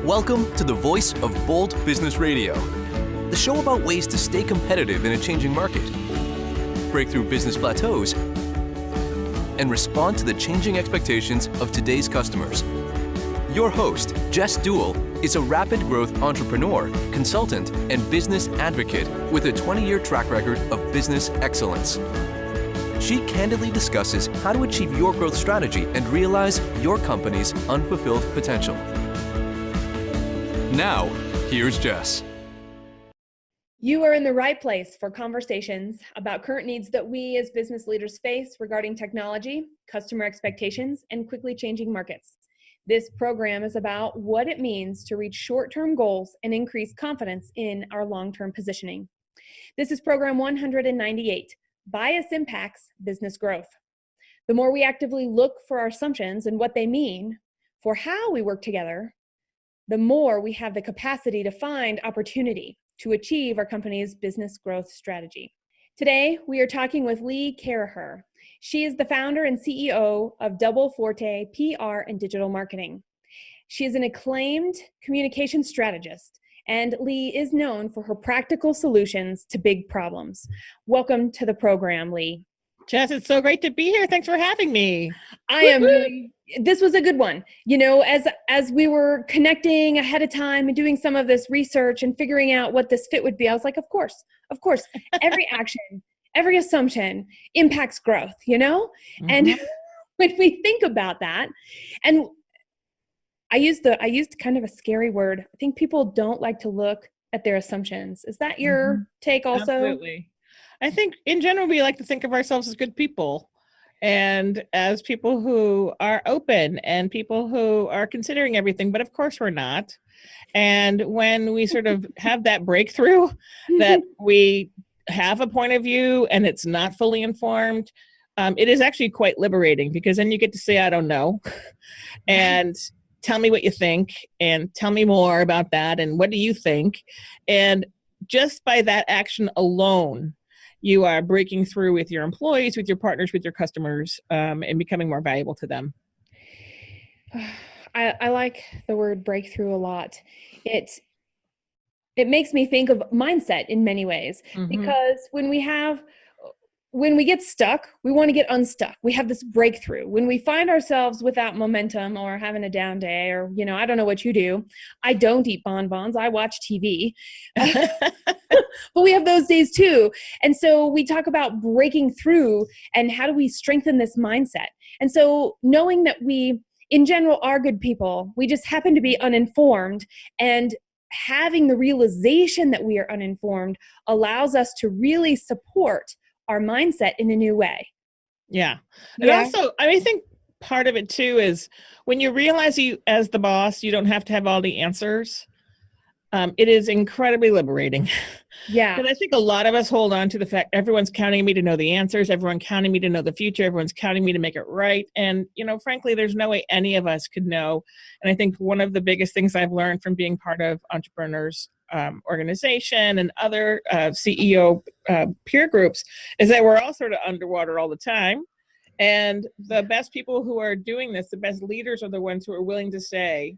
Welcome to the Voice of Bold Business Radio, the show about ways to stay competitive in a changing market, break through business plateaus, and respond to the changing expectations of today's customers. Your host, Jess Dewell, is a rapid growth entrepreneur, consultant, and business advocate with a 20-year track record of business excellence. She candidly discusses how to achieve your growth strategy and realize your company's unfulfilled potential. Now, here's Jess. You are in the right place for conversations about current needs that we as business leaders face regarding technology, customer expectations, and quickly changing markets. This program is about what it means to reach short-term goals and increase confidence in our long-term positioning. This is program 198, Bias Impacts Business Growth. The more we actively look for our assumptions and what they mean for how we work together, the more we have the capacity to find opportunity to achieve our company's business growth strategy. Today, we are talking with Lee Caraher. She is the founder and CEO of Forte PR and Digital Marketing. She is an acclaimed communication strategist, and Lee is known for her practical solutions to big problems. Welcome to the program, Lee. Jess, it's so great to be here. Thanks for having me. This was a good one. You know, as we were connecting ahead of time and doing some of this research and figuring out what this fit would be, I was like, of course, every action, every assumption impacts growth, you know? Mm-hmm. And when we think about that, and I used kind of a scary word. I think people don't like to look at their assumptions. Is that your take also? Absolutely. I think in general, we like to think of ourselves as good people and as people who are open and people who are considering everything, but of course we're not. And when we sort of have that breakthrough that we have a point of view and it's not fully informed, it is actually quite liberating, because then you get to say, I don't know, and tell me what you think and tell me more about that. And what do you think? And just by that action alone, you are breaking through with your employees, with your partners, with your customers, and becoming more valuable to them. I like the word breakthrough a lot. It makes me think of mindset in many ways, because when we get stuck, we want to get unstuck. We have this breakthrough. When we find ourselves without momentum or having a down day, or, you know, I don't know what you do. I don't eat bonbons. I watch TV. But we have those days too. And so we talk about breaking through and how do we strengthen this mindset. And so knowing that we, in general, are good people, we just happen to be uninformed, and having the realization that we are uninformed allows us to really support our mindset in a new way. Yeah. And also, I think part of it too is when you realize you, as the boss, you don't have to have all the answers. It is incredibly liberating. Yeah. Because I think a lot of us hold on to the fact everyone's counting me to know the answers. Everyone's counting me to know the future. Everyone's counting me to make it right. And, you know, frankly, there's no way any of us could know. And I think one of the biggest things I've learned from being part of Entrepreneurs Organization and other CEO peer groups is that we're all sort of underwater all the time. And the best people who are doing this, the best leaders, are the ones who are willing to say,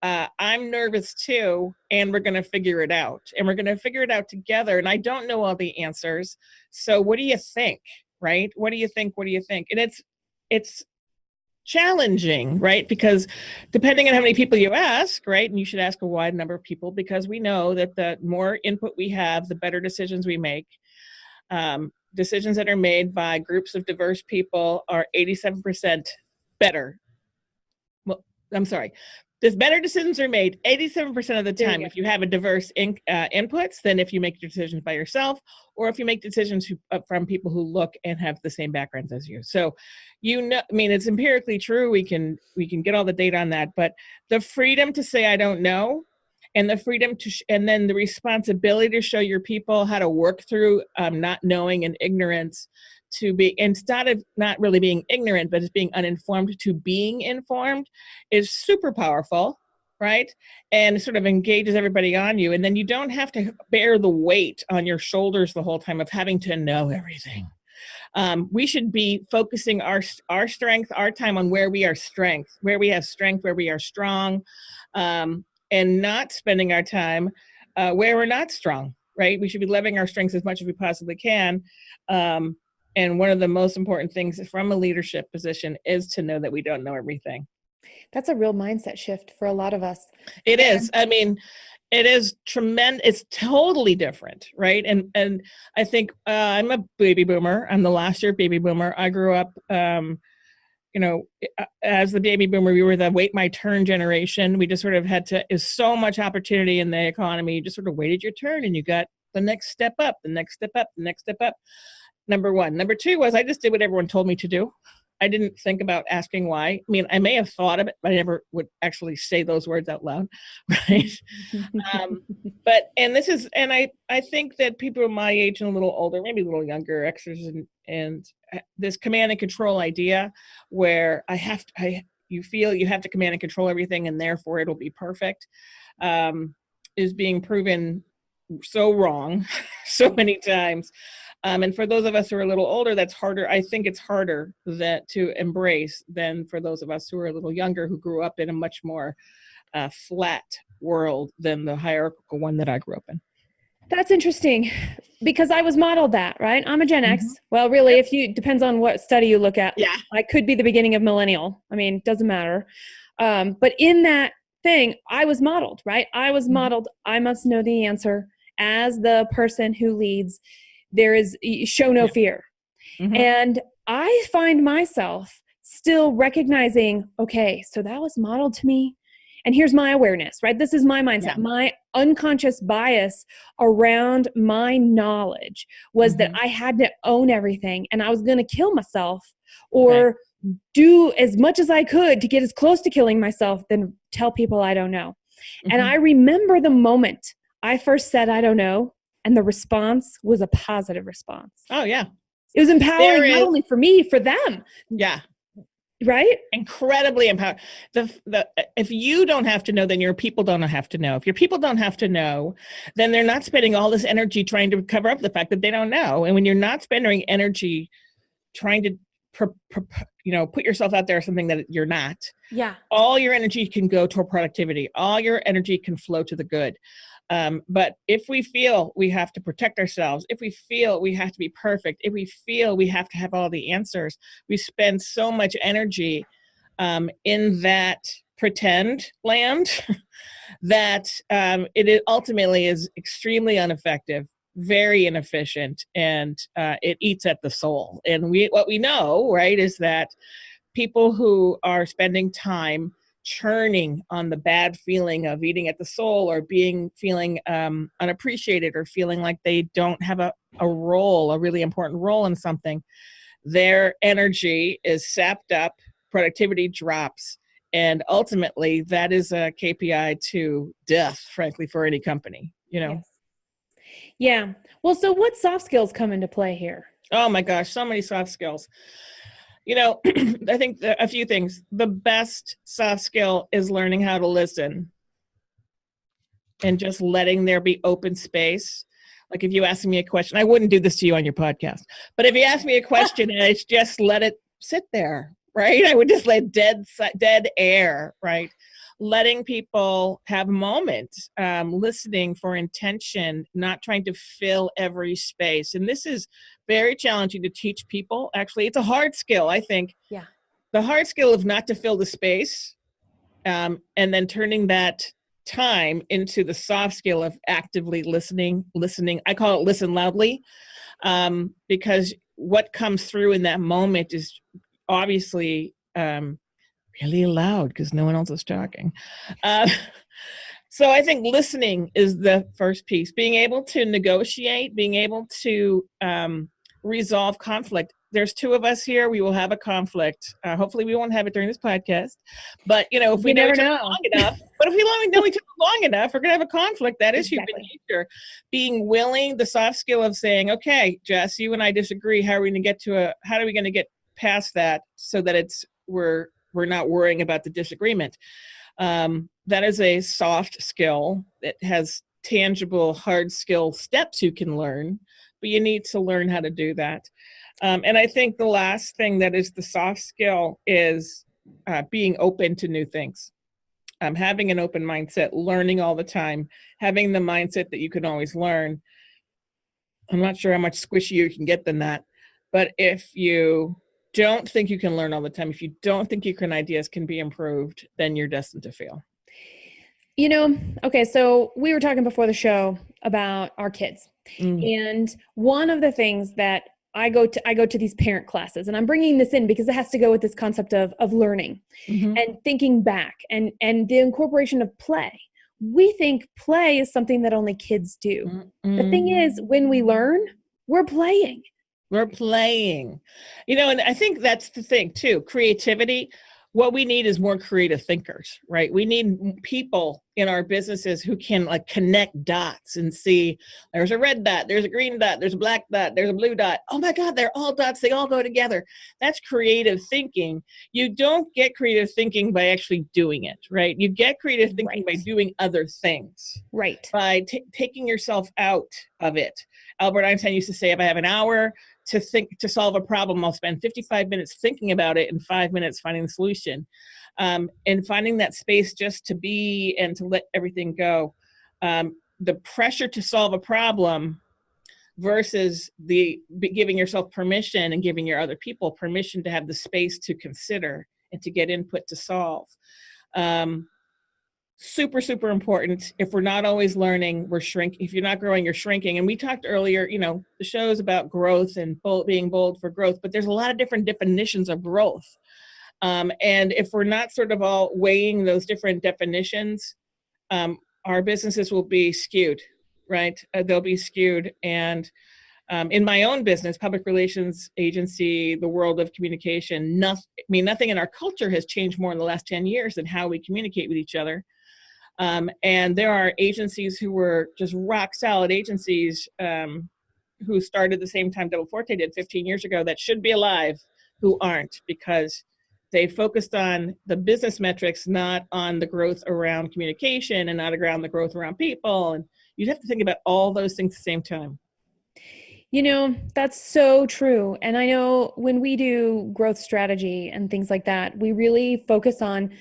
I'm nervous too, and we're going to figure it out. And we're going to figure it out together. And I don't know all the answers. So what do you think, right? What do you think? What do you think? And it's challenging, right? Because depending on how many people you ask, right? And you should ask a wide number of people, because we know that the more input we have, the better decisions we make. Decisions that are made by groups of diverse people are 87% better. Well, I'm sorry. There's better decisions are made 87% of the time if you have a diverse inputs than if you make your decisions by yourself, or if you make decisions from people who look and have the same backgrounds as you. So, you know, I mean, it's empirically true. We can get all the data on that, but the freedom to say I don't know, and the freedom to and then the responsibility to show your people how to work through not knowing and ignorance, to be, instead of not really being ignorant, but as being uninformed, to being informed, is super powerful, right? And sort of engages everybody on you. And then you don't have to bear the weight on your shoulders the whole time of having to know everything. We should be focusing our strength, our time on where we are strength, where we have strength, where we are strong, and not spending our time where we're not strong, right? We should be leveraging our strengths as much as we possibly can. And one of the most important things from a leadership position is to know that we don't know everything. That's a real mindset shift for a lot of us. It is. I mean, it is tremendous. It's totally different, right? And I think I'm a baby boomer. I'm the last year baby boomer. I grew up, as the baby boomer, we were the wait my turn generation. We just sort of had to, is so much opportunity in the economy. You just sort of waited your turn and you got the next step up, the next step up, the next step up. Number one. Number two was I just did what everyone told me to do. I didn't think about asking why. I mean, I may have thought of it, but I never would actually say those words out loud, right? I think that people my age and a little older, maybe a little younger, Xers and this command and control idea where you feel you have to command and control everything and therefore it'll be perfect, is being proven so wrong so many times. And for those of us who are a little older, that's harder. I think it's harder to embrace than for those of us who are a little younger, who grew up in a much more flat world than the hierarchical one that I grew up in. That's interesting because I was modeled that, right? I'm a Gen X. Well, really, depends on what study you look at. Yeah. I could be the beginning of millennial. I mean, doesn't matter. But in that thing, I was modeled, right? I was modeled. I must know the answer as the person who leads. There is show no fear. And I find myself still recognizing, okay, so that was modeled to me. And here's my awareness, right? This is my mindset. My unconscious bias around my knowledge was that I had to own everything and I was going to kill myself or do as much as I could to get as close to killing myself than tell people I don't know. And I remember the moment I first said, I don't know. And the response was a positive response. Oh, yeah. It was empowering not only for me, for them. Yeah. Right? Incredibly empowering. If you don't have to know, then your people don't have to know. If your people don't have to know, then they're not spending all this energy trying to cover up the fact that they don't know. And when you're not spending energy trying to put yourself out there as something that you're not, all your energy can go toward productivity. All your energy can flow to the good. But if we feel we have to protect ourselves, if we feel we have to be perfect, if we feel we have to have all the answers, we spend so much energy in that pretend land that it ultimately is extremely ineffective, very inefficient, and it eats at the soul. And what we know, right, is that people who are spending time churning on the bad feeling of eating at the soul or feeling unappreciated or feeling like they don't have a really important role in something, their energy is sapped up, productivity drops, and ultimately that is a KPI to death, frankly, for any company, Yes. Yeah. Well, so what soft skills come into play here? Oh my gosh, so many soft skills. I think a few things. The best soft skill is learning how to listen and just letting there be open space. Like if you ask me a question, I wouldn't do this to you on your podcast, but if you ask me a question and I just let it sit there, right? I would just let dead air, right? Letting people have moments, listening for intention, not trying to fill every space. And this is very challenging to teach people. Actually, it's a hard skill, I think. Yeah. The hard skill of not to fill the space, and then turning that time into the soft skill of actively listening. I call it listen loudly, because what comes through in that moment is obviously really loud because no one else is talking. So I think listening is the first piece. Being able to negotiate, being able to resolve conflict. There's two of us here. We will have a conflict. Hopefully we won't have it during this podcast. But, if we know each other long enough, but if we know each other long enough, we're going to have a conflict. That is human nature. Being willing, the soft skill of saying, okay, Jess, you and I disagree. How are we going to get past that so that we're not worrying about the disagreement? That is a soft skill that has tangible, hard skill steps you can learn, but you need to learn how to do that. And I think the last thing that is the soft skill is being open to new things. having an open mindset, learning all the time, having the mindset that you can always learn. I'm not sure how much squishier you can get than that. But if you don't think you can learn all the time, if you don't think your ideas can be improved, then you're destined to fail. Okay, so we were talking before the show about our kids. And one of the things that I go to these parent classes, and I'm bringing this in because it has to go with this concept of learning and thinking back and the incorporation of play. We think play is something that only kids do. The thing is, when we learn, we're playing. We're playing, and I think that's the thing too, creativity. What we need is more creative thinkers, right? We need people in our businesses who can connect dots and see there's a red dot, there's a green dot, there's a black dot, there's a blue dot. Oh my God, they're all dots. They all go together. That's creative thinking. You don't get creative thinking by actually doing it, right? You get creative thinking by doing other things. Right. By taking yourself out of it. Albert Einstein used to say, if I have an hour to solve a problem, I'll spend 55 minutes thinking about it and 5 minutes finding the solution. And finding that space just to be and to let everything go. The pressure to solve a problem versus giving yourself permission and giving your other people permission to have the space to consider and to get input to solve. Super, super important. If we're not always learning, we're shrinking. If you're not growing, you're shrinking. And we talked earlier, the show is about growth and being bold for growth, but there's a lot of different definitions of growth. And if we're not sort of all weighing those different definitions, our businesses will be skewed, right? They'll be skewed. And in my own business, public relations agency, the world of communication, nothing in our culture has changed more in the last 10 years than how we communicate with each other. And there are agencies who were just rock solid agencies who started the same time Forte did 15 years ago that should be alive, who aren't, because they focused on the business metrics, not on the growth around communication and not around the growth around people. And you'd have to think about all those things at the same time. That's so true. And I know when we do growth strategy and things like that, we really focus on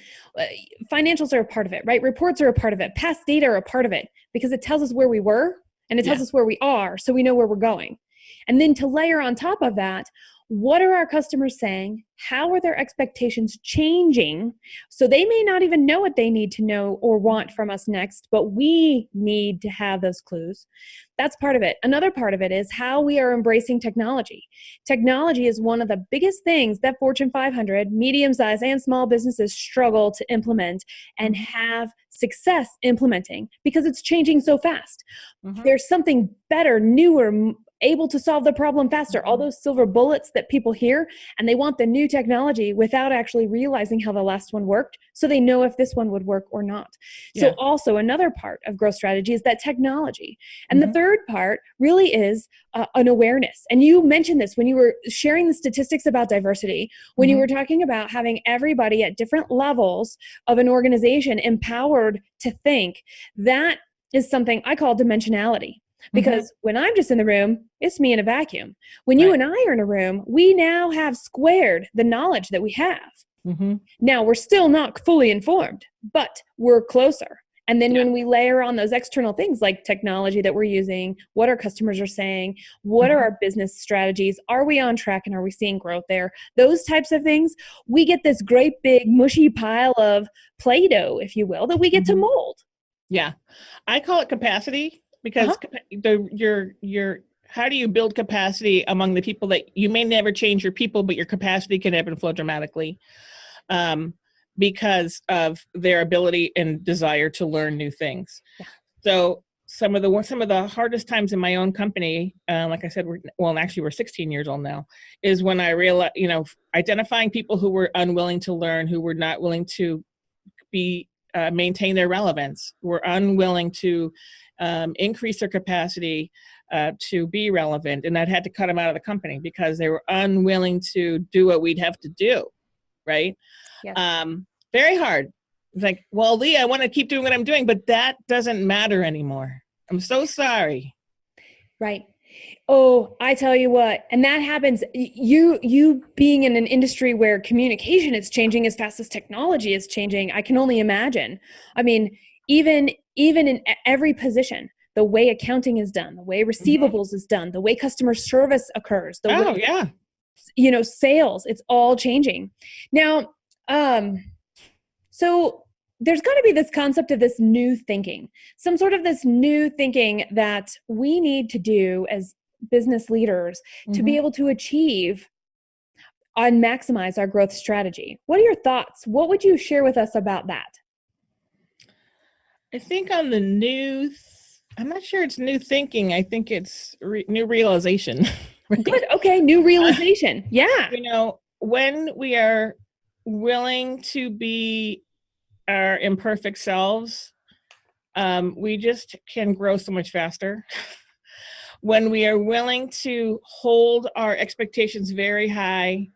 financials are a part of it, right? Reports are a part of it. Past data are a part of it because it tells us where we were and it tells us where we are, so we know where we're going. And then to layer on top of that, what are our customers saying? How are their expectations changing? So they may not even know what they need to know or want from us next, but we need to have those clues. That's part of it. Another part of it is how we are embracing technology. Technology is one of the biggest things that Fortune 500, medium-sized and small businesses struggle to implement and have success implementing because it's changing so fast. There's something better, newer, able to solve the problem faster, all those silver bullets that people hear, and they want the new technology without actually realizing how the last one worked, so they know if this one would work or not. So also another part of growth strategy is that technology. And the third part really is an awareness. And you mentioned this when you were sharing the statistics about diversity, when you were talking about having everybody at different levels of an organization empowered to think. That is something I call dimensionality. Because when I'm just in the room, it's me in a vacuum. When you and I are in a room, we now have squared the knowledge that we have. Now, we're still not fully informed, but we're closer. And then when we layer on those external things like technology that we're using, what our customers are saying, what are our business strategies, are we on track and are we seeing growth there? Those types of things, we get this great big mushy pile of Play-Doh, if you will, that we get to mold. Yeah. I call it capacity. Because how do you build capacity among the people that you may never change your people, but your capacity can ebb and flow dramatically because of their ability and desire to learn new things. So some of the hardest times in my own company, like I said, we're 16 years old now, is when I realized, identifying people who were unwilling to learn, who were not willing to maintain their relevance, were unwilling to increase their capacity to be relevant. And I'd had to cut them out of the company because they were unwilling to do what we'd have to do. Right. Very hard. It's like, well, Lee, I want to keep doing what I'm doing, but that doesn't matter anymore. I'm so sorry. Right. Oh, I tell you what, and that happens. You being in an industry where communication is changing as fast as technology is changing, I can only imagine. I mean, even in every position, the way accounting is done, the way receivables is done, the way customer service occurs, the way, Yeah. Sales, it's all changing. Now, so there's got to be this concept of this new thinking, some sort of this new thinking that we need to do as business leaders to be able to achieve and maximize our growth strategy. What are your thoughts? What would you share with us about that? I think on the new, I'm not sure it's new thinking. I think it's new realization. Right? Good. Okay. New realization. Yeah. When we are willing to be our imperfect selves, we just can grow so much faster. When we are willing to hold our expectations very high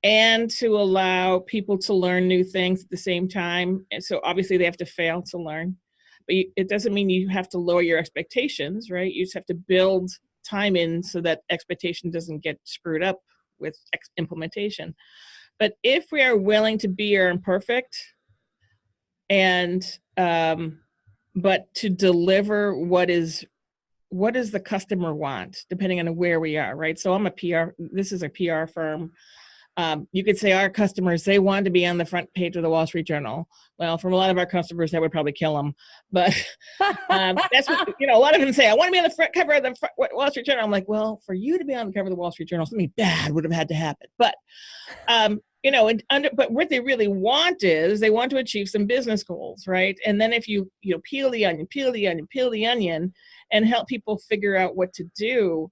and to allow people to learn new things at the same time. And so obviously they have to fail to learn, but it doesn't mean you have to lower your expectations, right? You just have to build time in so that expectation doesn't get screwed up with implementation. But if we are willing to be our imperfect and but to deliver what does the customer want, depending on where we are, right? So I'm a PR, this is a PR firm. You could say our customers, they want to be on the front page of the Wall Street Journal. Well, from a lot of our customers, that would probably kill them. But that's what, a lot of them say, I want to be on the front cover of the Wall Street Journal. I'm like, well, for you to be on the cover of the Wall Street Journal, something bad would have had to happen. But, but what they really want is they want to achieve some business goals, right? And then if you peel the onion and help people figure out what to do,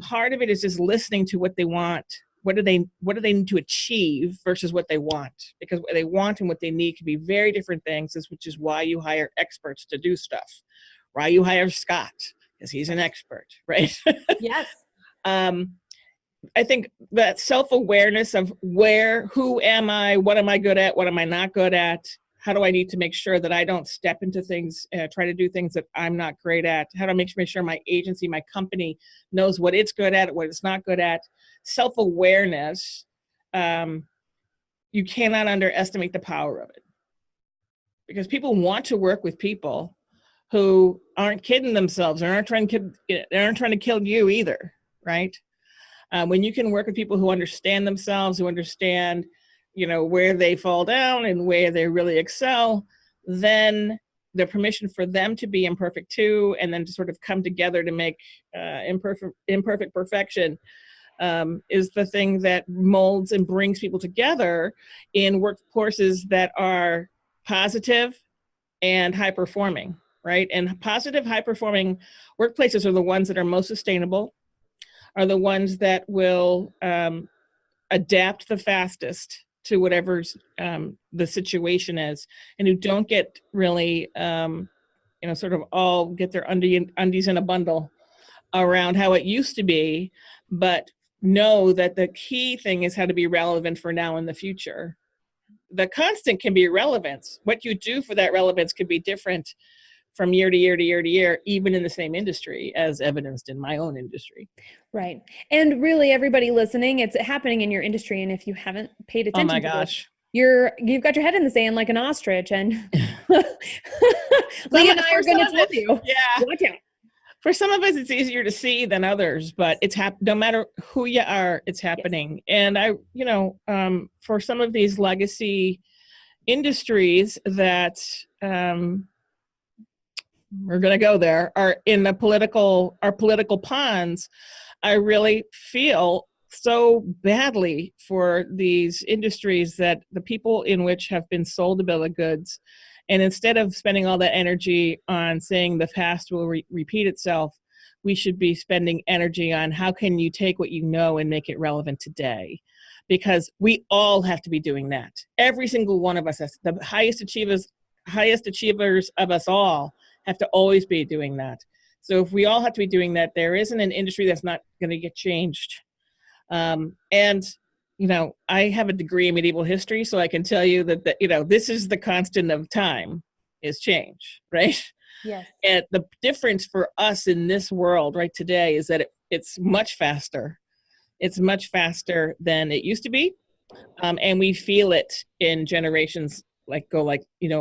part of it is just listening to what they want. What do they need to achieve versus what they want? Because what they want and what they need can be very different things, which is why you hire experts to do stuff. Why you hire Scott, because he's an expert, right? Yes. I think that self-awareness of who am I, what am I good at, what am I not good at, how do I need to make sure that I don't step into things, try to do things that I'm not great at, how do I make sure my agency, my company knows what it's good at, what it's not good at. Self-awareness, you cannot underestimate the power of it. Because people want to work with people who aren't kidding themselves or aren't trying to kill you either, right? When you can work with people who understand themselves, who understand, where they fall down and where they really excel, then the permission for them to be imperfect too, and then to sort of come together to make imperfect perfection is the thing that molds and brings people together in workforces that are positive and high performing, right? And positive, high performing workplaces are the ones that are most sustainable, are the ones that will adapt the fastest to whatever's the situation is, and who don't get really, sort of all get their undies in a bundle around how it used to be, but know that the key thing is how to be relevant for now and the future. The constant can be relevance. What you do for that relevance could be different from year to year to year to year, even in the same industry, as evidenced in my own industry. Right. And really, everybody listening, it's happening in your industry. And if you haven't paid attention oh my to gosh. this, you've got your head in the sand like an ostrich. And Lee and I are going to tell you, watch out. For some of us, it's easier to see than others, but it's no matter who you are, it's happening. Yes. And for some of these legacy industries that we're going to go there, are in the political ponds, I really feel so badly for these industries that the people in which have been sold a bill of goods, and instead of spending all that energy on saying the past will repeat itself, we should be spending energy on how can you take what you know and make it relevant today. Because we all have to be doing that. Every single one of us, the highest achievers of us all, have to always be doing that. So if we all have to be doing that, there isn't an industry that's not going to get changed. I have a degree in medieval history, so I can tell you that this is the constant of time, is change, right? Yes. And the difference for us in this world right today is that it's much faster. It's much faster than it used to be. And we feel it in generations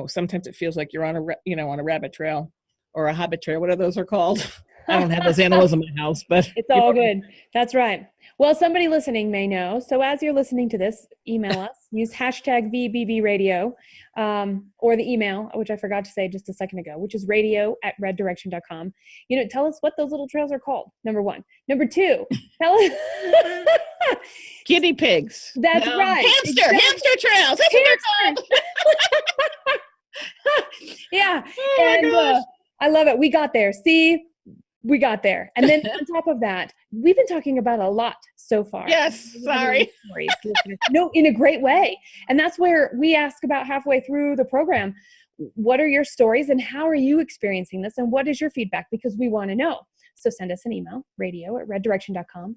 sometimes it feels like you're on a rabbit trail or a hobbit trail. What are those are called? I don't have those animals in my house, but it's all good. That's right. Well, somebody listening may know. So as you're listening to this, email us, use hashtag VBB radio, or the email, which I forgot to say just a second ago, which is radio@reddirection.com. Tell us what those little trails are called. Number one. Number two, tell us. Guinea pigs. That's right. Hamster trails. That's what they're called. Yeah. Oh my gosh. I love it. We got there. See, we got there. And then on top of that, we've been talking about a lot so far. Yes. Sorry. No, in a great way. And that's where we ask about halfway through the program, what are your stories and how are you experiencing this? And what is your feedback? Because we want to know. So send us an email, radio@reddirection.com,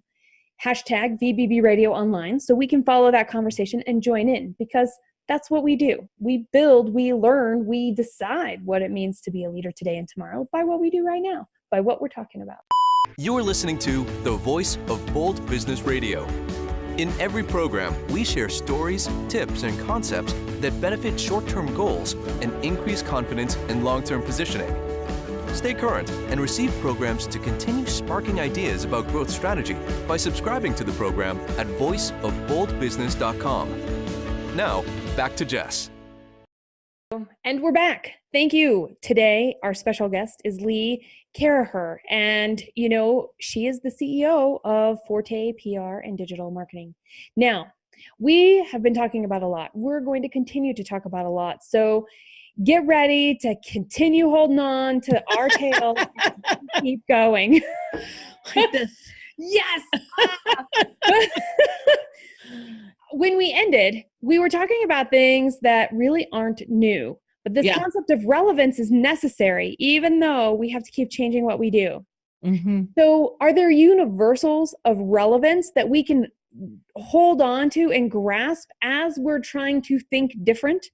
hashtag VBB radio online, so we can follow that conversation and join in, because that's what we do. We build, we learn, we decide what it means to be a leader today and tomorrow by what we do right now, by what we're talking about. You're listening to the voice of Bold Business Radio. In every program, we share stories, tips, and concepts that benefit short-term goals and increase confidence in long-term positioning. Stay current and receive programs to continue sparking ideas about growth strategy by subscribing to the program at voiceofboldbusiness.com. Now, back to Jess. And we're back. Thank you. Today, our special guest is Lee Caraher. And, she is the CEO of Forte PR and Digital Marketing. Now, we have been talking about a lot. We're going to continue to talk about a lot. So get ready to continue holding on to our tail and keep going. Like this. Yes. When we ended, we were talking about things that really aren't new. But this concept of relevance is necessary, even though we have to keep changing what we do. Mm-hmm. So are there universals of relevance that we can hold on to and grasp as we're trying to think different?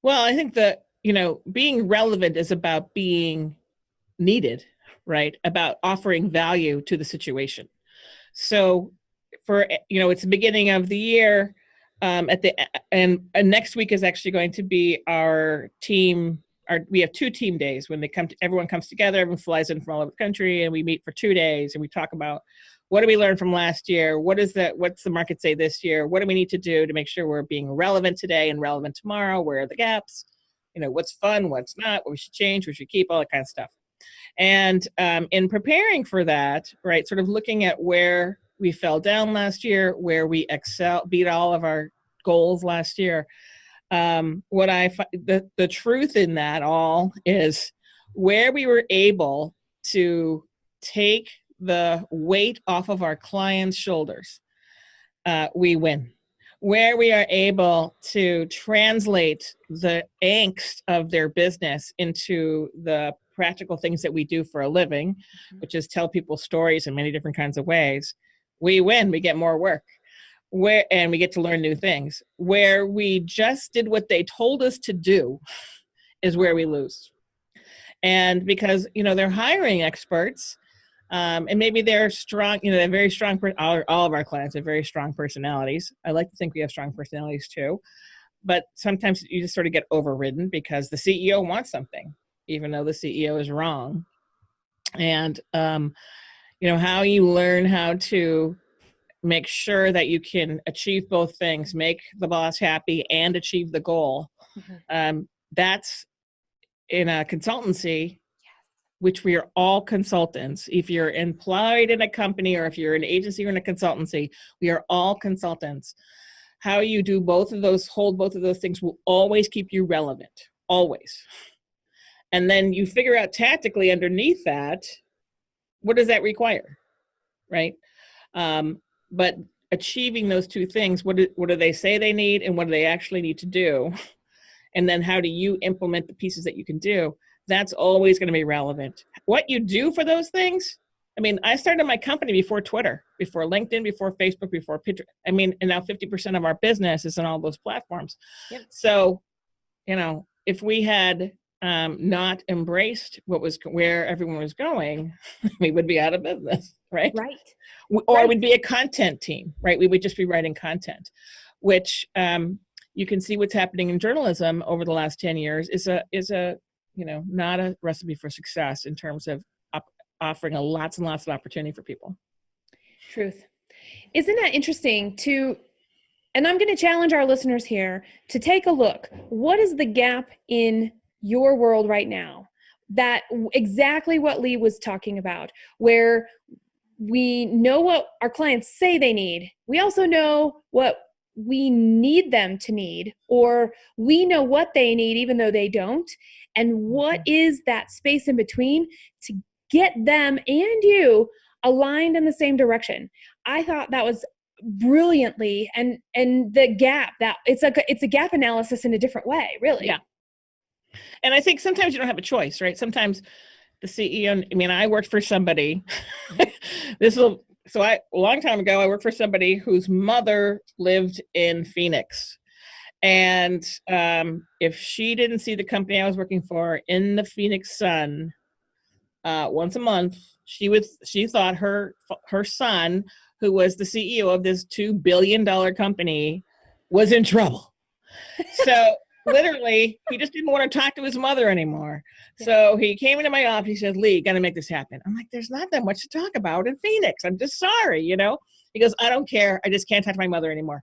Well, I think that, being relevant is about being needed, right? About offering value to the situation. So it's the beginning of the year, and next week is actually going to be our team. We have 2 team days when everyone comes together, everyone flies in from all over the country, and we meet for 2 days and we talk about what did we learn from last year? What's the market say this year? What do we need to do to make sure we're being relevant today and relevant tomorrow? Where are the gaps? What's fun, what's not, what we should change, what we should keep, all that kind of stuff. And in preparing for that, right, sort of looking at where we fell down last year, where we beat all of our goals last year. The truth in that all is where we were able to take the weight off of our clients' shoulders, we win. Where we are able to translate the angst of their business into the practical things that we do for a living, which is tell people stories in many different kinds of ways, we win. We get more work. And we get to learn new things. Where we just did what they told us to do is where we lose. And because, they're hiring experts, and maybe they're strong, they're very strong, all of our clients have very strong personalities. I like to think we have strong personalities too. But sometimes you just sort of get overridden because the CEO wants something, even though the CEO is wrong. And, how you learn how to make sure that you can achieve both things, make the boss happy and achieve the goal. Mm-hmm. That's in a consultancy, which we are all consultants. If you're employed in a company or if you're an agency or in a consultancy, we are all consultants. How you do both of those, hold both of those things will always keep you relevant, always. And then you figure out tactically underneath that, what does that require, right? But achieving those 2 things, what do they say they need and what do they actually need to do? And then how do you implement the pieces that you can do? That's always going to be relevant. What you do for those things, I started my company before Twitter, before LinkedIn, before Facebook, before Pinterest. And now 50% of our business is on all those platforms. Yep. So, if we had not embraced where everyone was going, we would be out of business, right? Right. Or Right. we'd be a content team, right? We would just be writing content, which you can see what's happening in journalism over the last 10 years is a not a recipe for success in terms of offering lots and lots of opportunity for people. Truth. Isn't that interesting and I'm going to challenge our listeners here to take a look. What is the gap in your world right now? That exactly what Lee was talking about, where we know what our clients say they need. We also know what we need them to need, or we know what they need even though they don't. And what is that space in between to get them and you aligned in the same direction? I thought that was brilliantly, and the gap, that it's a gap analysis in a different way, really. Yeah. And I think sometimes you don't have a choice, right? Sometimes the CEO, I worked for somebody, a long time ago, I worked for somebody whose mother lived in Phoenix. And if she didn't see the company I was working for in the Phoenix Sun once a month, she thought her son, who was the CEO of this $2 billion company, was in trouble. So literally, he just didn't want to talk to his mother anymore. So he came into my office. He said, "Lee, got to make this happen." I'm like, "There's not that much to talk about in Phoenix. I'm just sorry, He goes, "I don't care. I just can't talk to my mother anymore."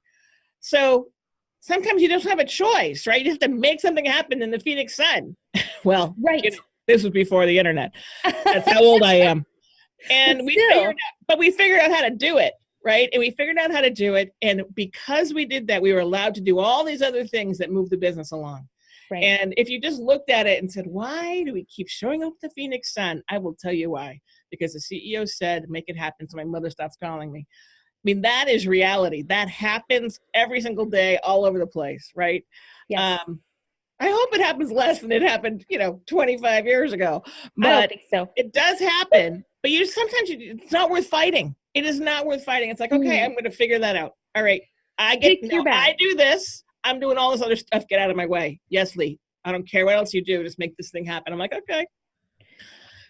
So sometimes you don't have a choice, right? You have to make something happen in the Phoenix Sun. Well, right. This was before the internet. That's how old I am. And we figured out how to do it, right? And we figured out how to do it. And because we did that, we were allowed to do all these other things that move the business along. Right. And if you just looked at it and said, why do we keep showing up at the Phoenix Sun? I will tell you why. Because the CEO said, make it happen so my mother stops calling me. That is reality. That happens every single day all over the place, right? Yes. I hope it happens less than it happened, 25 years ago. But I don't think so. It does happen. But it's not worth fighting. It is not worth fighting. It's like, okay, I'm going to figure that out. All right. I do this. I'm doing all this other stuff. Get out of my way. Yes, Lee. I don't care what else you do. Just make this thing happen. I'm like, okay.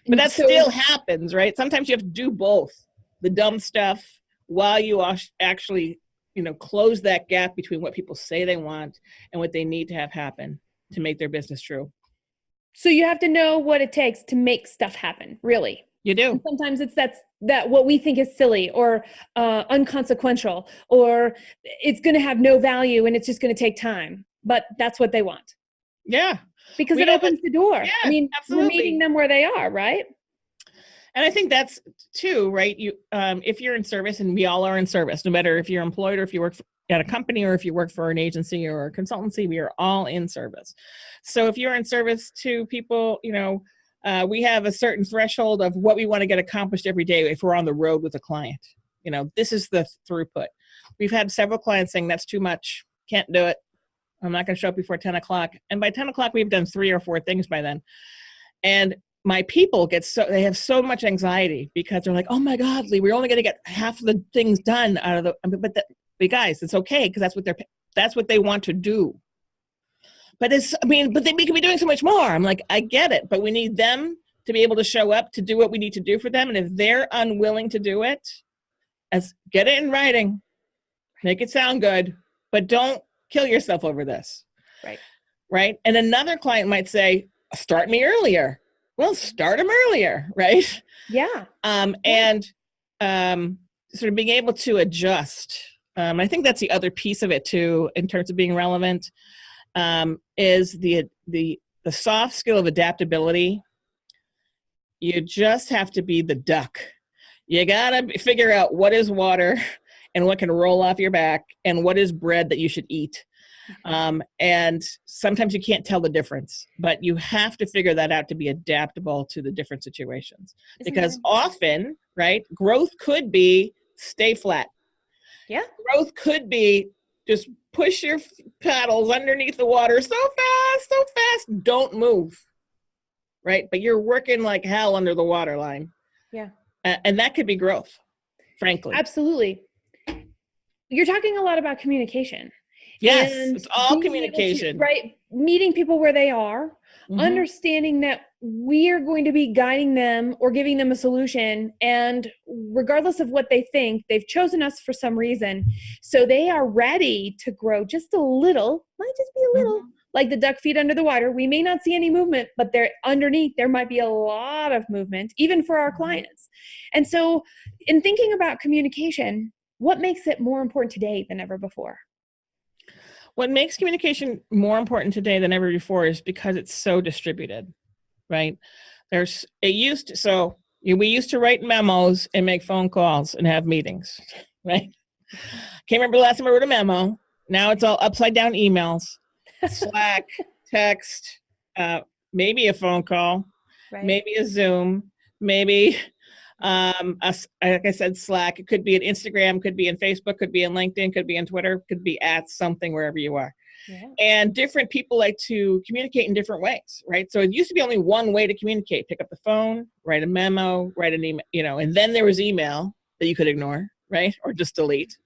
But that still happens, right? Sometimes you have to do both. The dumb stuff while you actually, close that gap between what people say they want and what they need to have happen to make their business true. So you have to know what it takes to make stuff happen, really. You do. And sometimes it's that what we think is silly or unconsequential, or it's going to have no value and it's just going to take time. But that's what they want. Yeah. Because it opens the door. Yeah, absolutely. We're meeting them where they are, right? And I think that's too, right? You, if you're in service, and we all are in service, no matter if you're employed or if you work at a company or if you work for an agency or a consultancy, we are all in service. So if you're in service to people, we have a certain threshold of what we want to get accomplished every day if we're on the road with a client. This is the throughput. We've had several clients saying that's too much, can't do it. I'm not going to show up before 10 o'clock. And by 10 o'clock, we've done 3 or 4 things by then. And my people they have so much anxiety because they're like, oh my God, Lee, we're only going to get half of the things done out of but guys, it's okay. Cause that's what they want to do. But we could be doing so much more. I'm like, I get it, but we need them to be able to show up to do what we need to do for them. And if they're unwilling to do it, get it in writing, make it sound good, but don't kill yourself over this. Right. Right. And another client might say, start me earlier. Well, start them earlier, right? Yeah. And sort of being able to adjust. I think that's the other piece of it too, in terms of being relevant, is the soft skill of adaptability. You just have to be the duck. You gotta figure out what is water and what can roll off your back and what is bread that you should eat. And sometimes you can't tell the difference, but you have to figure that out to be adaptable to the different situations. Because often, right, growth could be stay flat. Yeah. Growth could be just push your paddles underneath the water so fast, don't move. Right? But you're working like hell under the water line. Yeah. And that could be growth, frankly. Absolutely. You're talking a lot about communication. Yes, And it's all being able to, communication. right, meeting people where they are, understanding that we are going to be guiding them or giving them a solution, and regardless of what they think, they've chosen us for some reason, so they are ready to grow just a little, might just be a little, like the duck feet under the water. We may not see any movement, but there underneath there might be a lot of movement, even for our clients. And so in thinking about communication, what makes it more important today than ever before? What makes communication more important today than ever before is because it's so distributed, right? We used to write memos and make phone calls and have meetings, right? Can't remember the last time I wrote a memo. Now it's all upside down emails, Slack, text, maybe a phone call, right, maybe a Zoom, maybe like I said, Slack. It could be an Instagram, could be in Facebook, could be in LinkedIn, could be in Twitter, could be at something wherever you are. Yeah. And different people like to communicate in different ways, right? So it used to be only one way to communicate: pick up the phone, write a memo, write an email, and then there was email that you could ignore, right, or just delete.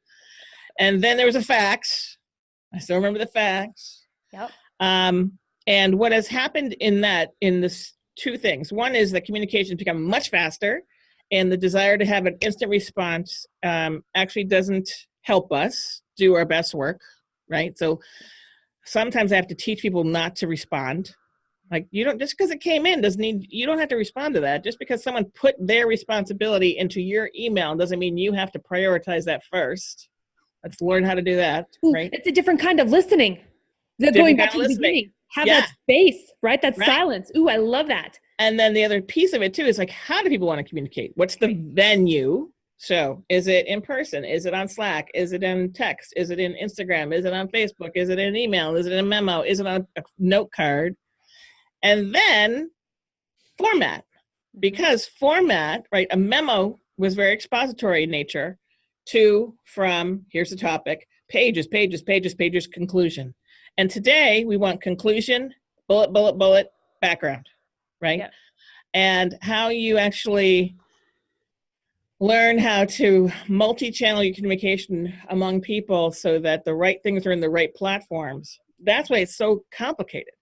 And then there was a fax. I still remember the fax. Yep. And what has happened in this two things. One is that communication has become much faster, and the desire to have an instant response actually doesn't help us do our best work, right? So sometimes I have to teach people not to respond. Like, you don't, just because it came in you don't have to respond to that. Just because someone put their responsibility into your email doesn't mean you have to prioritize that first. Let's learn how to do that, right? It's a different kind of listening. Going back to the beginning. Have that space, right? That silence. Ooh, I love that. And then the other piece of it too is like, how do people want to communicate? What's the venue? So is it in person? Is it on Slack? Is it in text? Is it in Instagram? Is it on Facebook? Is it in email? Is it in a memo? Is it on a note card? And then format, because format, right? A memo was very expository in nature from here's the topic, pages, conclusion. And today we want conclusion, bullet, background, right? Yep. And how you actually learn how to multi-channel your communication among people so that the right things are in the right platforms. That's why it's so complicated.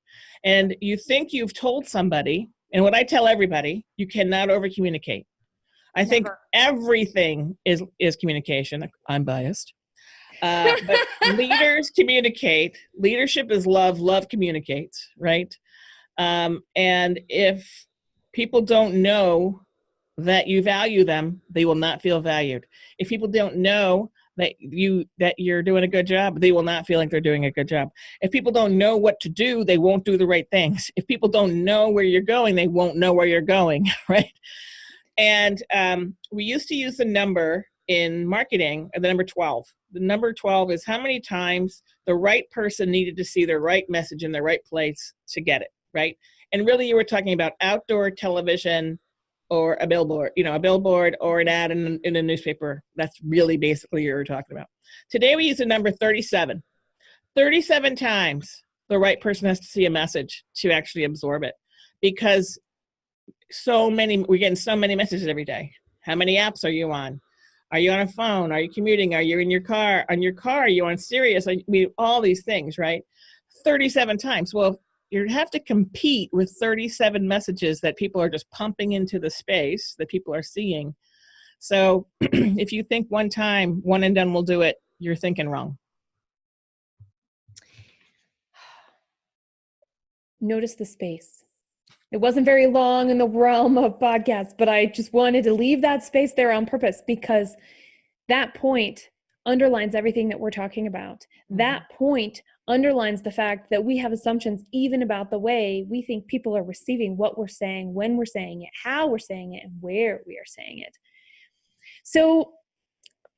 And you think you've told somebody, and what I tell everybody, you cannot over-communicate. I think everything is communication. I'm biased. But leaders communicate. Leadership is love. Love communicates, right? And if people don't know that you value them, they will not feel valued. If people don't know that you're doing a good job, they will not feel like they're doing a good job. If people don't know what to do, they won't do the right things. If people don't know where you're going, they won't know where you're going, right? And we used to use the number in marketing, the number 12. The number 12 is how many times the right person needed to see the right message in the right place to get it, right? And really you were talking about outdoor television or a billboard, or an ad in a newspaper. That's really basically what you were talking about. Today we use the number 37. 37 times the right person has to see a message to actually absorb it, because we're getting so many messages every day. How many apps are you on? Are you on a phone? Are you commuting? Are you in your car? On your car, are you on Sirius? All these things, right? 37 times. Well, you have to compete with 37 messages that people are just pumping into the space that people are seeing. So if you think one time, one and done will do it, you're thinking wrong. Notice the space. It wasn't very long in the realm of podcasts, but I just wanted to leave that space there on purpose, because that point underlines everything that we're talking about. Mm-hmm. That point underlines the fact that we have assumptions even about the way we think people are receiving what we're saying, when we're saying it, how we're saying it, and where we are saying it. So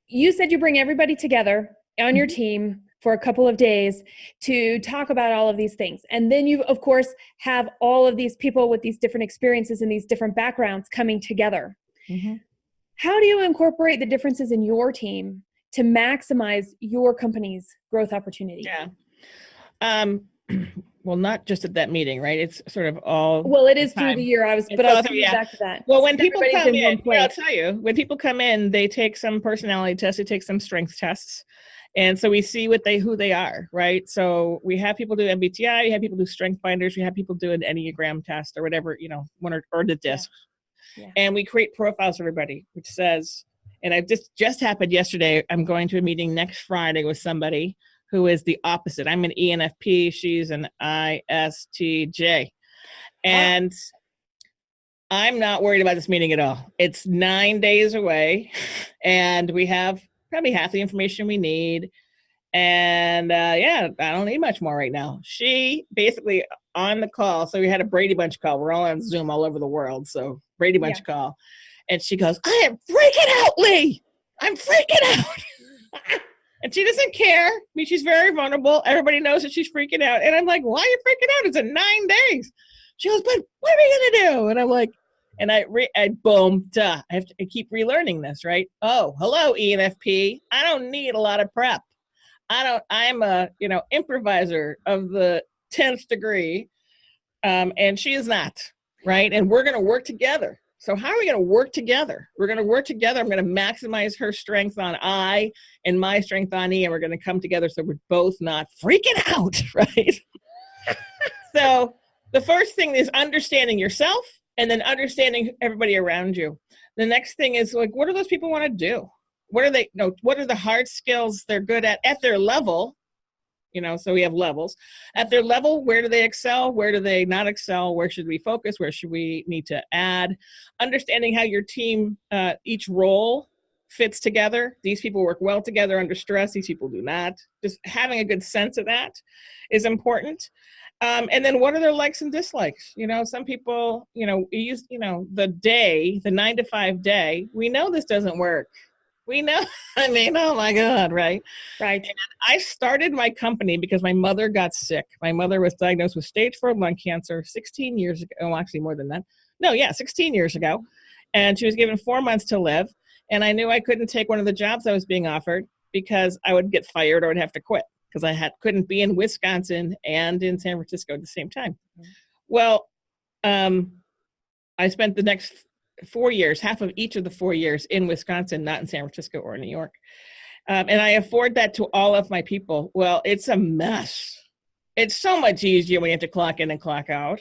you said you bring everybody together on your team for a couple of days to talk about all of these things. And then you, of course, have all of these people with these different experiences and these different backgrounds coming together. Mm-hmm. How do you incorporate the differences in your team to maximize your company's growth opportunity? Yeah. Well, not just at that meeting, right? It's sort of all. Well, it is through the year. I'll come back to that. Well, when people come in, I'll tell you, when people come in, they take some personality tests, they take some strength tests. And so we see who they are, right? So we have people do MBTI, we have people do strength finders, we have people do an Enneagram test or whatever, one or the disc. Yeah. And we create profiles for everybody, which says, and it just happened yesterday, I'm going to a meeting next Friday with somebody who is the opposite. I'm an ENFP, she's an ISTJ. And I'm not worried about this meeting at all. It's 9 days away, and we have probably half the information we need. And I don't need much more right now. She basically on the call, so we had a Brady Bunch call. We're all on Zoom all over the world, so Brady Bunch call. And she goes, I am freaking out, Lee. I'm freaking out. And she doesn't care. I mean, she's very vulnerable. Everybody knows that she's freaking out. And I'm like, why are you freaking out? It's in 9 days. She goes, but what are we going to do? And I'm like, and I boom, duh. I keep relearning this, right? Oh, hello, ENFP. I don't need a lot of prep. I'm a, improviser of the 10th degree. And she is not, right? And we're going to work together. So how are we going to work together? We're going to work together. I'm going to maximize her strength on I and my strength on E, and we're going to come together so we're both not freaking out, right? So the first thing is understanding yourself and then understanding everybody around you. The next thing is like, what do those people want to do? What are the hard skills they're good at their level? So we have levels. At their level, where do they excel? Where do they not excel? Where should we focus? Where should we need to add? Understanding how your team, each role fits together. These people work well together under stress. These people do not. Just having a good sense of that is important. And then what are their likes and dislikes? Some people, use, the 9 to 5 day. We know this doesn't work. We know, oh my God, right? Right. And I started my company because my mother got sick. My mother was diagnosed with stage 4 lung cancer 16 years ago. Oh, actually more than that. 16 years ago. And she was given 4 months to live. And I knew I couldn't take one of the jobs I was being offered because I would get fired or I'd have to quit because I couldn't be in Wisconsin and in San Francisco at the same time. Mm-hmm. Well, I spent the next 4 years, half of each of the 4 years in Wisconsin, not in San Francisco or New York. And I afford that to all of my people. Well, it's a mess. It's so much easier when you have to clock in and clock out,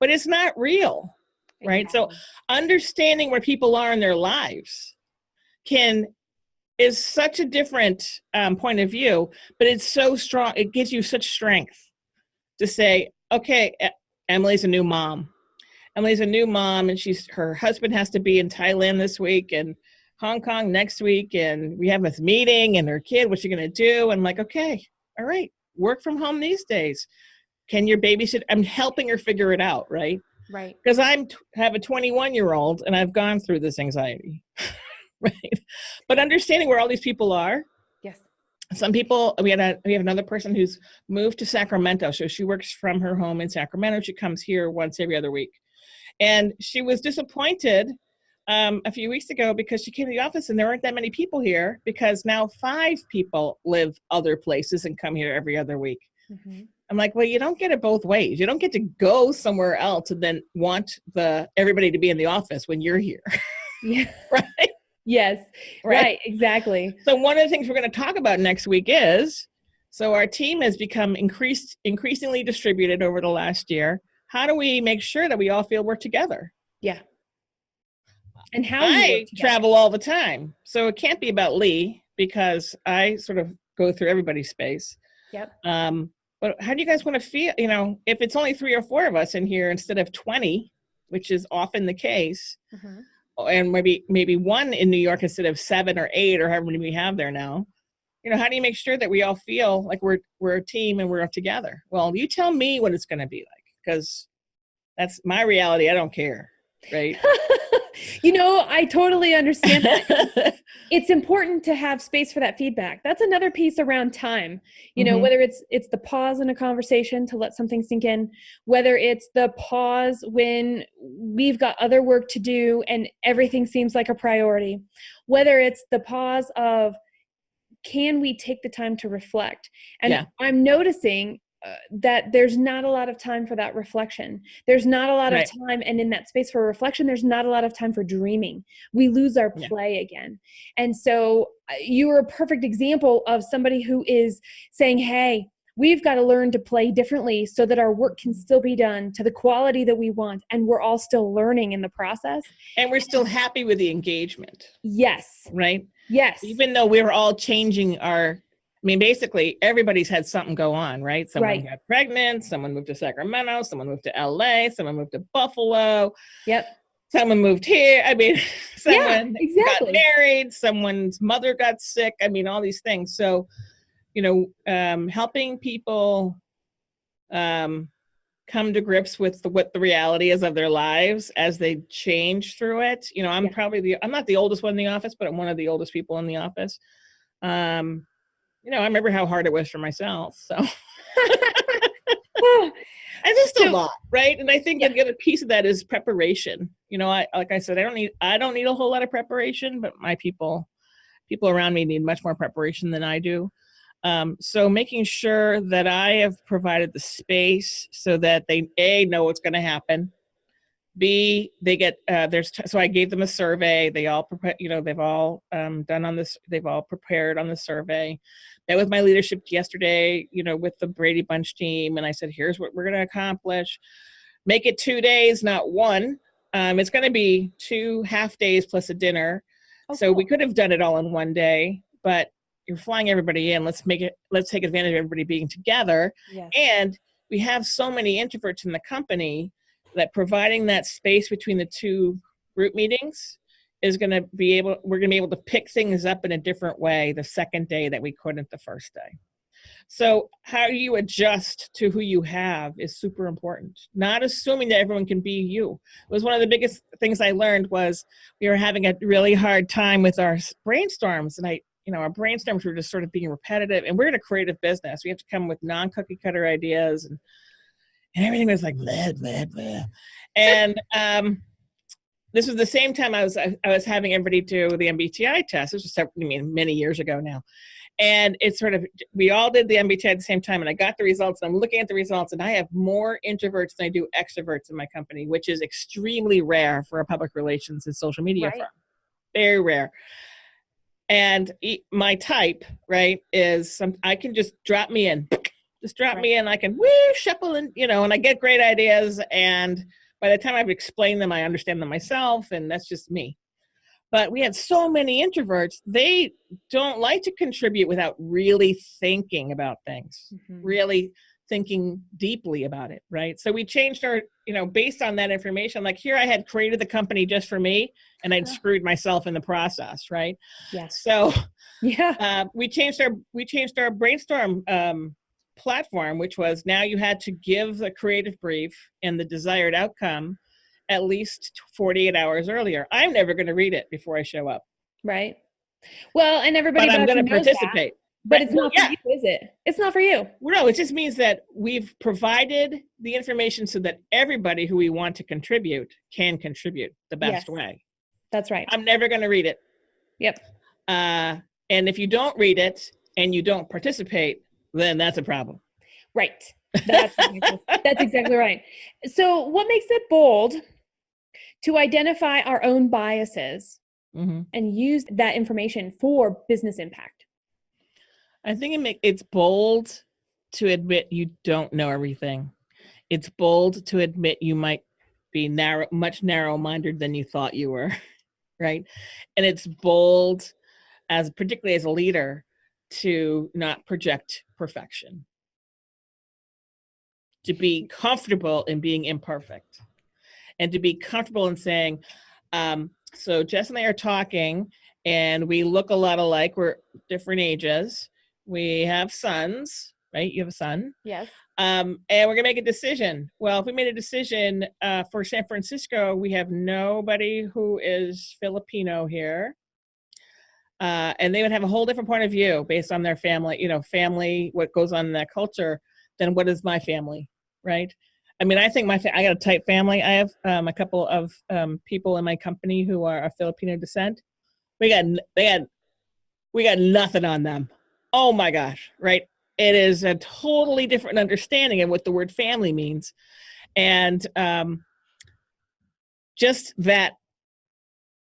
but it's not real, right? Exactly. So understanding where people are in their lives is such a different point of view, but it's so strong. It gives you such strength to say, okay, Emily's a new mom. Emily's a new mom, and her husband has to be in Thailand this week and Hong Kong next week, and we have this meeting, and her kid, what's she going to do? And I'm like, okay, all right, work from home these days. Can your babysit? I'm helping her figure it out, right? Right. Because I have a 21-year-old, and I've gone through this anxiety, right? But understanding where all these people are. Yes. Some people, we have another person who's moved to Sacramento, so she works from her home in Sacramento. She comes here once every other week. And she was disappointed a few weeks ago because she came to the office and there aren't that many people here because now 5 people live other places and come here every other week. Mm-hmm. I'm like, well, you don't get it both ways. You don't get to go somewhere else and then want everybody to be in the office when you're here. Yeah. Right? Yes. Right. Exactly. So one of the things we're going to talk about next week is, so our team has become increasingly distributed over the last year. How do we make sure that we all feel we're together? Yeah. And how I travel all the time. So it can't be about Lee because I sort of go through everybody's space. Yep. But how do you guys want to feel, if it's only 3 or 4 of us in here instead of 20, which is often the case, mm-hmm. and maybe 1 in New York instead of 7 or 8 or however many we have there now. How do you make sure that we all feel like we're a team and we're together? Well, you tell me what it's going to be like. Because that's my reality. I don't care, right? I totally understand that. It's important to have space for that feedback. That's another piece around time. Mm-hmm. Whether it's the pause in a conversation to let something sink in, whether it's the pause when we've got other work to do and everything seems like a priority, whether it's the pause of, can we take the time to reflect? And I'm noticing that there's not a lot of time for that reflection. There's not a lot of time. And in that space for reflection, there's not a lot of time for dreaming. We lose our play again. And so you are a perfect example of somebody who is saying, hey, we've got to learn to play differently so that our work can still be done to the quality that we want. And we're all still learning in the process. And we're still happy with the engagement. Yes. Right? Yes. Even though we were all changing basically everybody's had something go on, right? Someone got pregnant, someone moved to Sacramento, someone moved to LA, someone moved to Buffalo. Yep. Someone moved here. Someone got married, someone's mother got sick. All these things. So, helping people come to grips with what the reality is of their lives as they change through it. I'm not the oldest one in the office, but I'm one of the oldest people in the office. I remember how hard it was for myself. So it's just a lot, right? And I think the other piece of that is preparation. Like I said, I don't need a whole lot of preparation, but my people around me need much more preparation than I do. So making sure that I have provided the space so that they know what's going to happen. B, they get so I gave them a survey. They all they've all done on this. They've all prepared on the survey. Met with my leadership yesterday, with the Brady Bunch team, and I said, here's what we're going to accomplish. Make it 2 days, not one. It's going to be 2 half days plus a dinner. So we could have done it all in one day, but you're flying everybody in. Let's take advantage of everybody being together. Yes. And we have so many introverts in the company that providing that space between the 2 group meetings we're going to be able to pick things up in a different way the second day that we couldn't the first day. So how you adjust to who you have is super important. Not assuming that everyone can be you. It was one of the biggest things I learned was we were having a really hard time with our brainstorms, and our brainstorms were just sort of being repetitive, and we're in a creative business. We have to come with non-cookie cutter ideas, and everything was like blah, blah, blah. And this was the same time I was having everybody do the MBTI test. This was many years ago now. And it's we all did the MBTI at the same time, and I got the results, and I'm looking at the results, and I have more introverts than I do extroverts in my company, which is extremely rare for a public relations and social media firm. Very rare. And my type, is I can just drop me in. Just drop me in. I can shuffle and, and I get great ideas. And by the time I've explained them, I understand them myself, and that's just me. But we have so many introverts, they don't like to contribute without really thinking about things, really thinking deeply about it, right? So we changed our, based on that information, like here I had created the company just for me, and I'd screwed myself in the process, right? Yeah. So we changed our brainstorm platform, which was now you had to give the creative brief and the desired outcome at least 48 hours earlier. I'm never going to read it before I show up. Right. Well, and everybody but I'm going to participate. But it's not for you, is it? It's not for you. Well, no, it just means that we've provided the information so that everybody who we want to contribute can contribute the best way. That's right. I'm never going to read it. Yep. And if you don't read it and you don't participate, then that's a problem. Right. That's exactly right. So what makes it bold to identify our own biases and use that information for business impact? I think it's bold to admit you don't know everything. It's bold to admit you might be much narrow-minded than you thought you were, right? And it's bold, particularly as a leader, to not project perfection, to be comfortable in being imperfect, and to be comfortable in saying, so Jess and I are talking, and we look a lot alike. We're different ages. We have sons, right? You have a son. Yes. And we're going to make a decision. Well, if we made a decision for San Francisco, we have nobody who is Filipino here. And they would have a whole different point of view based on their family, what goes on in that culture, than what is my family, right? I think I got a tight family. I have a couple of people in my company who are of Filipino descent. We got nothing on them. Oh my gosh, right? it is a totally different understanding of what the word family means. And just that,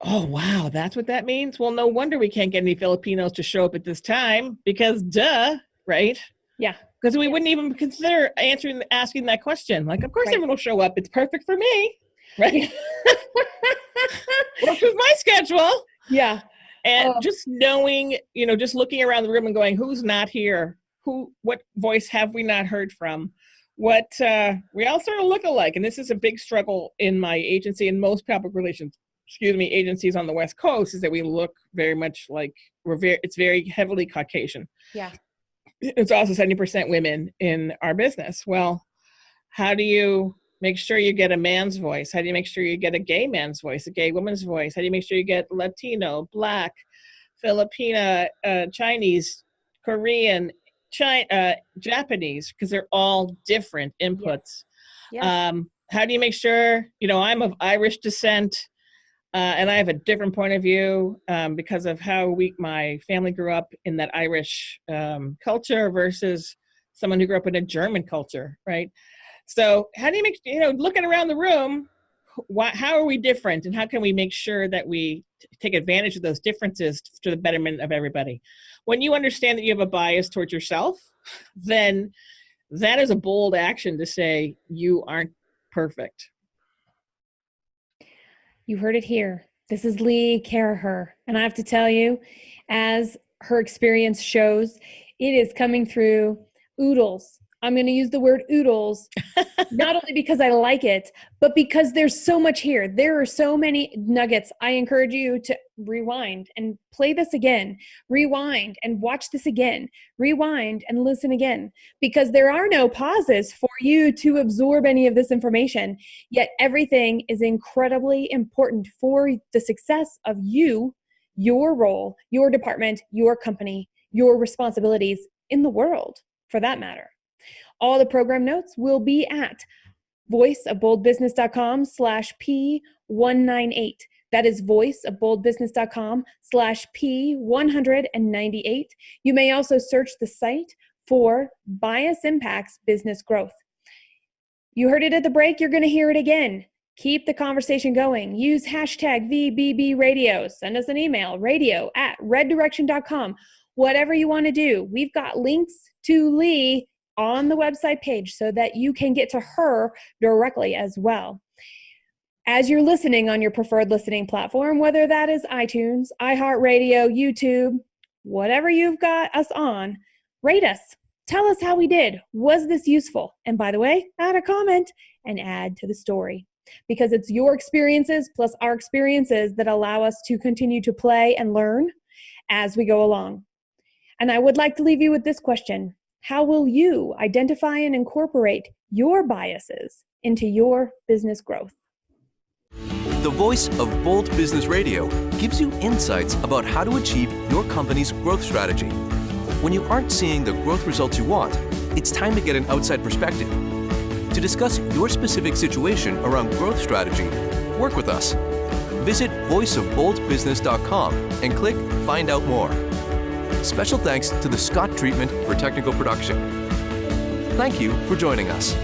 oh, wow, that's what that means? Well, no wonder we can't get any Filipinos to show up at this time because duh, right? Yeah. Because we wouldn't even consider asking that question. Like, of course everyone will show up. It's perfect for me, right? Works with my schedule. Yeah. And just knowing, just looking around the room and going, who's not here? What voice have we not heard from? What, we all sort of look alike. And this is a big struggle in my agency and most public relations, agencies on the West Coast, is that we look very much like it's very heavily Caucasian. Yeah. It's also 70% women in our business. Well, how do you make sure you get a man's voice? How do you make sure you get a gay man's voice, a gay woman's voice? How do you make sure you get Latino, Black, Filipina, Chinese, Korean, Japanese? Because they're all different inputs. Yes. How do you make sure, I'm of Irish descent, and I have a different point of view because of how my family grew up in that Irish culture versus someone who grew up in a German culture, right? So how do you make, looking around the room, how are we different, and how can we make sure that we take advantage of those differences to the betterment of everybody? When you understand that you have a bias towards yourself, then that is a bold action to say you aren't perfect. You heard it here. This is Lee Caraher. And I have to tell you, as her experience shows, it is coming through oodles. I'm going to use the word oodles, not only because I like it, but because there's so much here. There are so many nuggets. I encourage you to rewind and play this again, rewind and watch this again, rewind and listen again, because there are no pauses for you to absorb any of this information. Yet everything is incredibly important for the success of you, your role, your department, your company, your responsibilities in the world, for that matter. All the program notes will be at voiceofboldbusiness.com/P198. That is voiceofboldbusiness.com/P198. You may also search the site for Bias Impacts Business Growth. You heard it at the break. You're going to hear it again. Keep the conversation going. Use hashtag VBBRadio. Send us an email, radio@reddirection.com. Whatever you want to do. We've got links to Lee on the website page so that you can get to her directly as well. As you're listening on your preferred listening platform, whether that is iTunes, iHeartRadio, YouTube, whatever you've got us on, rate us. Tell us how we did. Was this useful? And by the way, add a comment and add to the story, because it's your experiences plus our experiences that allow us to continue to play and learn as we go along. And I would like to leave you with this question. How will you identify and incorporate your biases into your business growth? The Voice of Bold Business Radio gives you insights about how to achieve your company's growth strategy. When you aren't seeing the growth results you want, it's time to get an outside perspective. To discuss your specific situation around growth strategy, work with us. Visit voiceofboldbusiness.com and click Find Out More. Special thanks to the Scott Treatment for technical production. Thank you for joining us.